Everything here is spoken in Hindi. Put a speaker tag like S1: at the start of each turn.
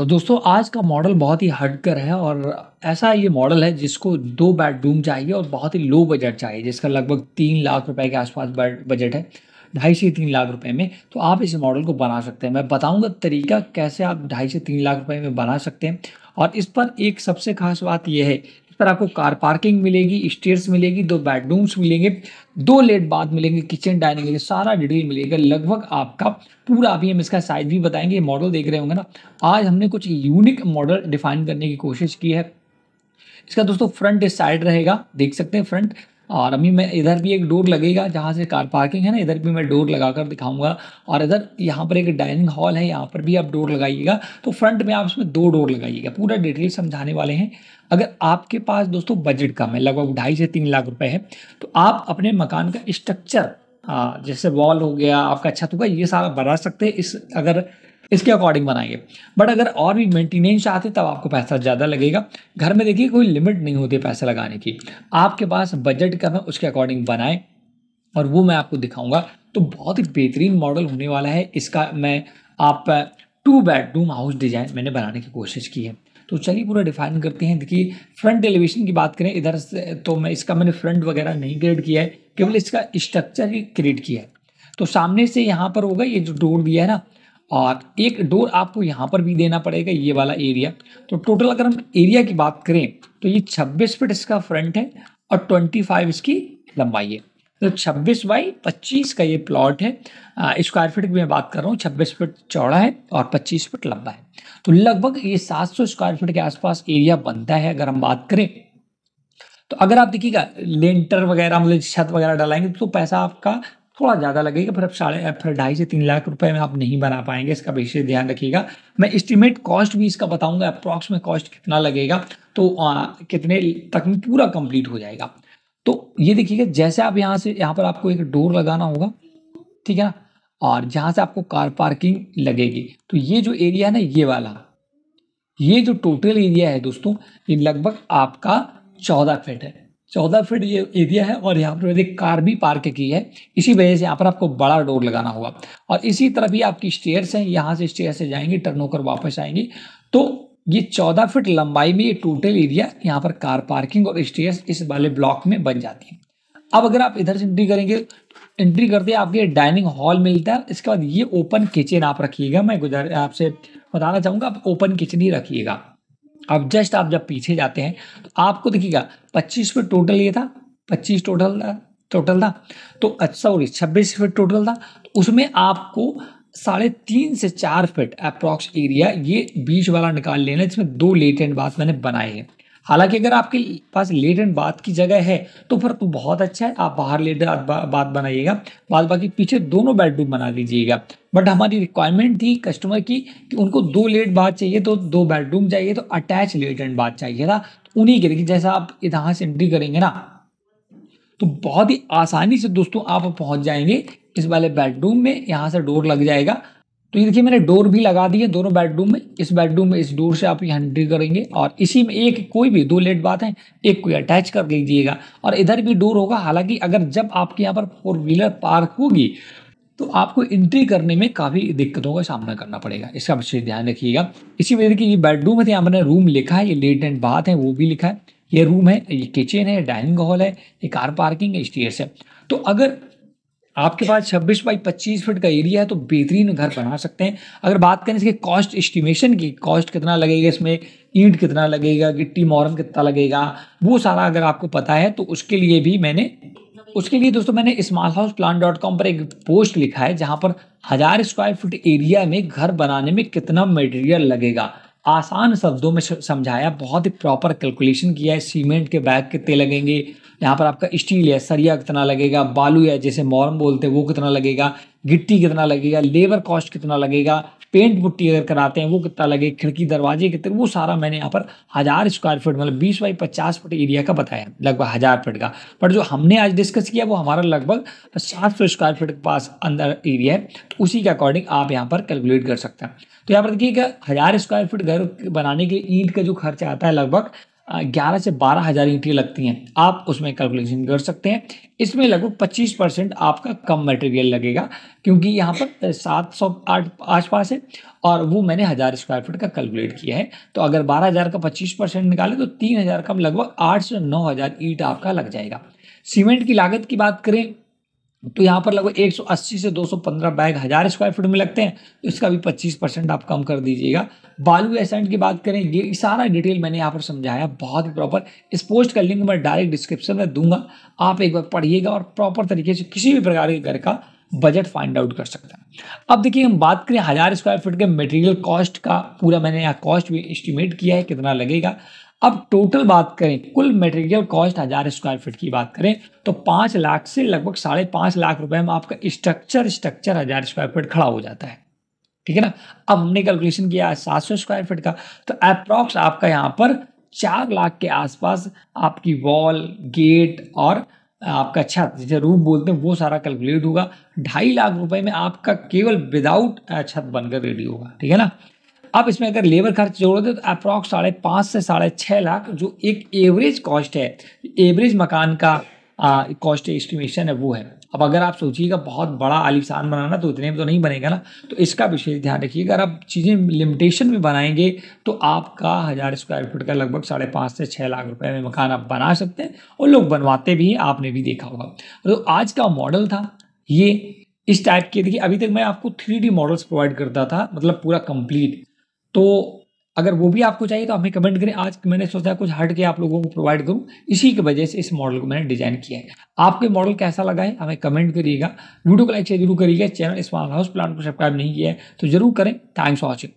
S1: तो दोस्तों आज का मॉडल बहुत ही हटकर है और ऐसा ये मॉडल है जिसको 2 बेडरूम चाहिए और बहुत ही लो बजट चाहिए, जिसका लगभग 3 लाख रुपए के आसपास बजट है। 2.5 से 3 लाख रुपए में तो आप इस मॉडल को बना सकते हैं। मैं बताऊंगा तरीका कैसे आप 2.5 से 3 लाख रुपए में बना सकते हैं। और इस पर एक सबसे खास बात यह है, इस पर आपको कार पार्किंग मिलेगी, स्टेयर्स मिलेगी, 2 बेडरूम्स मिलेंगे, 2 लेट बाथ मिलेंगे, किचन डाइनिंग मिलेगी, सारा डिटेल मिलेगा लगभग आपका पूरा। अभी हम इसका साइज भी बताएंगे। ये मॉडल देख रहे होंगे ना, आज हमने कुछ यूनिक मॉडल डिफाइन करने की कोशिश की है। इसका दोस्तों फ्रंट इस साइड रहेगा, देख सकते हैं फ्रंट। और अभी मैं इधर भी एक डोर लगेगा, जहाँ से कार पार्किंग है ना, इधर भी मैं डोर लगाकर दिखाऊंगा। और इधर यहाँ पर एक डाइनिंग हॉल है, यहाँ पर भी आप डोर लगाइएगा। तो फ्रंट में आप इसमें 2 डोर लगाइएगा, पूरा डिटेल समझाने वाले हैं। अगर आपके पास दोस्तों बजट कम है, लगभग 2.5 से 3 लाख रुपए है, तो आप अपने मकान का स्ट्रक्चर, जैसे वॉल हो गया, आपका छत होगा, ये सारा बना सकते हैं अगर इसके अकॉर्डिंग बनाएंगे। बट अगर और भी मेंटेनेंस चाहते तब आपको पैसा ज़्यादा लगेगा। घर में देखिए कोई लिमिट नहीं होती पैसे लगाने की, आपके पास बजट कम है उसके अकॉर्डिंग बनाएं, और वो मैं आपको दिखाऊंगा। तो बहुत ही बेहतरीन मॉडल होने वाला है इसका। मैं आप 2 बेडरूम हाउस डिजाइन मैंने बनाने की कोशिश की है। तो चलिए पूरा डिफाइन करते हैं। देखिए फ्रंट एलिवेशन की बात करें इधर से, तो मैंने फ्रंट वगैरह नहीं क्रिएट किया है, केवल इसका स्ट्रक्चर ही क्रिएट किया है। तो सामने से यहाँ पर होगा ये जो डोर दिया है ना, और एक डोर आपको यहाँ पर भी देना पड़ेगा, ये वाला एरिया। तो टोटल अगर हम एरिया की बात करें तो ये 26 फीट इसका फ्रंट है और 25 इसकी लंबाई है। तो 26 बाई 25 का ये प्लॉट है। स्क्वायर फीट की मैं बात कर रहा हूँ। 26 फीट चौड़ा है और 25 फीट लंबा है। तो लगभग ये 700 स्क्वायर फीट के आसपास एरिया बनता है अगर हम बात करें। तो अगर आप देखिएगा लेंटर वगैरह मतलब छत वगैरह डालेंगे तो पैसा आपका थोड़ा ज़्यादा लगेगा, फिर फिर 2.5 से 3 लाख रुपए में आप नहीं बना पाएंगे। इसका विशेष ध्यान रखिएगा। मैं एस्टिमेट कॉस्ट भी इसका बताऊंगा, अप्रॉक्स में कॉस्ट कितना लगेगा, तो कितने तक में पूरा कंप्लीट हो जाएगा। तो ये देखिएगा, जैसे आप यहाँ पर आपको एक डोर लगाना होगा, ठीक है ना, और जहाँ से आपको कार पार्किंग लगेगी, तो ये जो एरिया है ना, ये वाला, ये जो टोटल एरिया है दोस्तों, ये लगभग आपका 14 फीट है। 14 फीट ये एरिया है और यहाँ पर मैंने कार भी पार्क की है, इसी वजह से यहाँ पर आपको बड़ा डोर लगाना होगा। और इसी तरह भी आपकी स्टेयर्स हैं, यहाँ से स्टेयर से जाएंगे, टर्न होकर वापस आएंगे। तो ये 14 फीट लंबाई में ये टोटल एरिया यहाँ पर कार पार्किंग और स्टेयर्स इस वाले ब्लॉक में बन जाती है। अब अगर आप इधर से एंट्री करते हैं, आपके डाइनिंग हॉल मिलता है। इसके बाद ये ओपन किचन आप रखिएगा। मैं आपसे बताना चाहूँगा, आप ओपन किचन ही रखिएगा। अब जस्ट आप जब पीछे जाते हैं तो आपको देखिएगा 25 फीट टोटल ये था, 25 टोटल था। तो सॉरी 26 फीट टोटल था। तो उसमें आपको 3.5 से 4 फीट अप्रॉक्स एरिया ये बीच वाला निकाल लेना, जिसमें 2 लेट एंड बाथ मैंने बनाए हैं। हालांकि अगर आपके पास लेट एंड बाथ की जगह है तो फिर तो बहुत अच्छा है, आप बाहर लेट बाथ बनाइएगा, बाद बाकी पीछे दोनों बेडरूम बना दीजिएगा। बट हमारी रिक्वायरमेंट थी कस्टमर की कि उनको 2 लेट बाथ चाहिए, तो 2 बेडरूम चाहिए, तो अटैच लेट एंड बाथ चाहिए था। तो उन्हीं के लिए जैसा आप यहाँ से एंट्री करेंगे ना, तो बहुत ही आसानी से दोस्तों आप पहुंच जाएंगे इस वाले बेडरूम में। यहाँ से डोर लग जाएगा। तो ये देखिए मैंने डोर भी लगा दी है दोनों बेडरूम में। इस बेडरूम में इस डोर से आप यहाँ एंट्री करेंगे और इसी में एक कोई भी 2 लेट बाथ है, एक कोई अटैच कर लीजिएगा। और इधर भी डोर होगा। हालांकि अगर जब आपके यहाँ पर 4 व्हीलर पार्क होगी तो आपको एंट्री करने में काफ़ी दिक्कतों का सामना करना पड़ेगा, इसका विशेष ध्यान रखिएगा। इसी वजह से ये बेडरूम है, यहाँ मैंने रूम लिखा है, ये लेट एंड बाथ है वो भी लिखा है, ये रूम है, ये किचन है, डाइनिंग हॉल है, ये कार पार्किंग है, स्टेयर्स है। तो अगर आपके पास 26 बाई 25 फीट का एरिया है तो बेहतरीन घर बना सकते हैं। अगर बात करें इसके कॉस्ट एस्टिमेशन की, कॉस्ट कितना लगेगा, इसमें ईंट कितना लगेगा, गिट्टी मोरम कितना लगेगा, वो सारा अगर आपको पता है तो उसके लिए दोस्तों मैंने smallhouseplan.com पर एक पोस्ट लिखा है, जहां पर 1000 स्क्वायर फीट एरिया में घर बनाने में कितना मटेरियल लगेगा, आसान शब्दों में समझाया, बहुत ही प्रॉपर कैलकुलेशन किया है। सीमेंट के बैग कितने लगेंगे, यहाँ पर आपका स्टील है, सरिया कितना लगेगा, बालू है जैसे मोरम बोलते हैं वो कितना लगेगा, गिट्टी कितना लगेगा, लेबर कॉस्ट कितना लगेगा, पेंट पुट्टी अगर कराते हैं वो कितना लगेगा, खिड़की दरवाजे कितने, वो सारा मैंने यहाँ पर 1000 स्क्वायर फीट मतलब 20 बाई 50 फीट एरिया का बताया, लगभग 1000 फीट का। पर जो हमने आज डिस्कस किया वो हमारा लगभग 700 स्क्वायर फीट के पास अंदर एरिया है। तो उसी के अकॉर्डिंग आप यहाँ पर कैलकुलेट कर सकते हैं। तो यहाँ पर देखिएगा 1000 स्क्वायर फीट घर बनाने के लिए ईंट का जो खर्चा आता है लगभग 11 से 12,000 ईंटें लगती हैं, आप उसमें कैलकुलेशन कर सकते हैं। इसमें लगभग 25% आपका कम मटेरियल लगेगा, क्योंकि यहाँ पर 708 आसपास है और वो मैंने 1000 स्क्वायर फीट का कैलकुलेट किया है। तो अगर 12,000 का 25% निकाले तो 3,000 कम, लगभग 8 से 9,000 ईंट आपका लग जाएगा। सीमेंट की लागत की बात करें तो यहाँ पर लगभग 180 से 215 बैग 1000 स्क्वायर फीट में लगते हैं, तो इसका भी 25% आप कम कर दीजिएगा। बालू एसेंट की बात करें, ये सारा डिटेल मैंने यहाँ पर समझाया बहुत ही प्रॉपर। इस पोस्ट का लिंक मैं डायरेक्ट डिस्क्रिप्शन में दूंगा, आप एक बार पढ़िएगा और प्रॉपर तरीके से किसी भी प्रकार के घर का बजट फाइंड आउट कर सकते हैं। अब देखिए, हम बात करें 1000 स्क्वायर फीट के मटेरियल कॉस्ट का, पूरा मैंने यहाँ कॉस्ट भी एस्टिमेट किया है कितना लगेगा। अब टोटल बात करें, कुल मटेरियल कॉस्ट 1000 स्क्वायर फीट की बात करें तो 5 लाख से लगभग 5.5 लाख रुपए में आपका स्ट्रक्चर 1000 स्क्वायर फीट खड़ा हो जाता है, ठीक है ना। अब हमने कैलकुलेशन किया 700 स्क्वायर फीट का, तो अप्रॉक्स आपका यहाँ पर 4 लाख के आसपास आपकी वॉल, गेट और आपका छत, जिसे रूफ बोलते हैं, वो सारा कैलकुलेट होगा। 2.5 लाख रुपए में आपका केवल विदाउट छत बनकर रेडी होगा, ठीक है ना। अब इसमें अगर लेबर खर्च जोड़ोगे तो अप्रॉक्स 5.5 से 6.5 लाख, जो एक एवरेज कॉस्ट है, एवरेज मकान का कॉस्ट एस्टिमेशन है वो है। अब अगर आप सोचिएगा बहुत बड़ा आलीशान बनाना, तो इतने में तो नहीं बनेगा ना, तो इसका विशेष ध्यान रखिए। अगर आप चीज़ें लिमिटेशन में बनाएंगे तो आपका 1000 स्क्वायर फीट का लगभग 5.5 से 6 लाख रुपए में मकान आप बना सकते हैं, और लोग बनवाते भी हैं, आपने भी देखा होगा। तो आज का मॉडल था ये इस टाइप के। देखिए, अभी तक मैं आपको 3D मॉडल्स प्रोवाइड करता था, मतलब पूरा कंप्लीट। तो अगर वो भी आपको चाहिए तो हमें कमेंट करें। आज मैंने सोचा कुछ हट के आप लोगों को प्रोवाइड करूं, इसी की वजह से इस मॉडल को मैंने डिजाइन किया है। आपके मॉडल कैसा लगा है हमें कमेंट करिएगा। वीडियो को लाइक शेयर जरूर करिएगा। चैनल स्मॉल हाउस प्लान को सब्सक्राइब नहीं किया है तो जरूर करें। Thanks for watching.